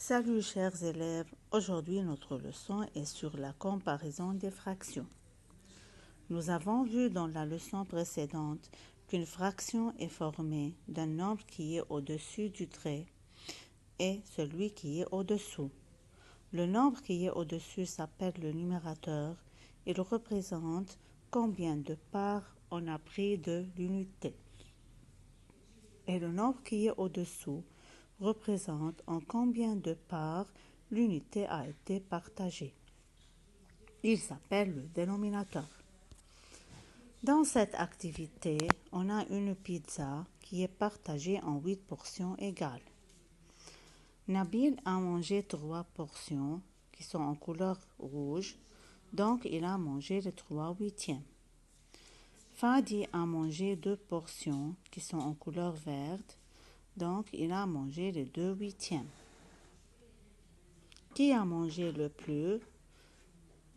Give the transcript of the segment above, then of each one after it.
Salut chers élèves, aujourd'hui notre leçon est sur la comparaison des fractions. Nous avons vu dans la leçon précédente qu'une fraction est formée d'un nombre qui est au-dessus du trait et celui qui est au-dessous. Le nombre qui est au-dessus s'appelle le numérateur. Il représente combien de parts on a pris de l'unité. Et le nombre qui est au-dessous représente en combien de parts l'unité a été partagée. Il s'appelle le dénominateur. Dans cette activité, on a une pizza qui est partagée en 8 portions égales. Nabil a mangé 3 portions qui sont en couleur rouge, donc il a mangé les 3/8. Fadi a mangé 2 portions qui sont en couleur verte, donc il a mangé les 2/8. Qui a mangé le plus?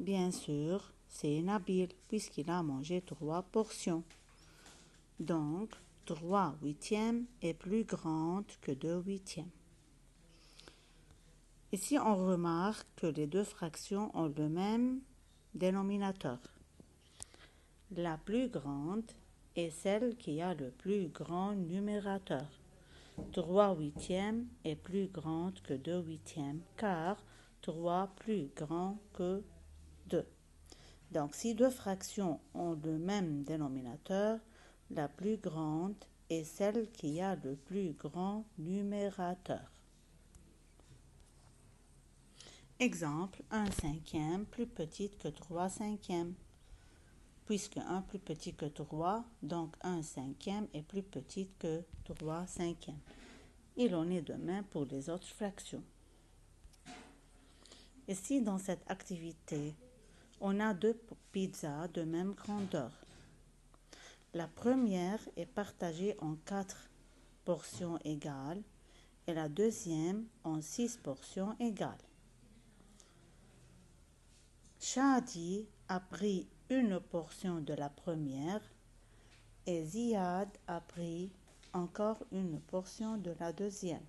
Bien sûr, c'est Nabil, puisqu'il a mangé 3 portions. Donc, 3/8 est plus grande que 2/8. Ici, on remarque que les deux fractions ont le même dénominateur. La plus grande est celle qui a le plus grand numérateur. 3/8 est plus grande que 2/8 car 3 plus grand que 2. Donc, si deux fractions ont le même dénominateur, la plus grande est celle qui a le plus grand numérateur. Exemple, 1/5 plus petite que 3/5. Puisque 1 plus petit que 3, donc 1/5 est plus petite que 3/5. Il en est de même pour les autres fractions. Ici, dans cette activité, on a 2 pizzas de même grandeur. La première est partagée en 4 portions égales et la deuxième en 6 portions égales. Shadi a pris une portion de la première et Ziad a pris encore une portion de la deuxième.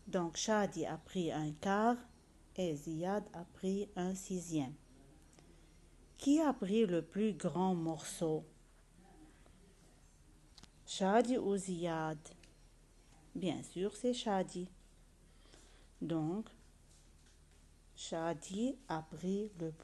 Donc Shadi a pris un quart et Ziad a pris un 6e. Qui a pris le plus grand morceau? Shadi ou Ziad? Bien sûr, c'est Shadi. Donc, Shadi a pris le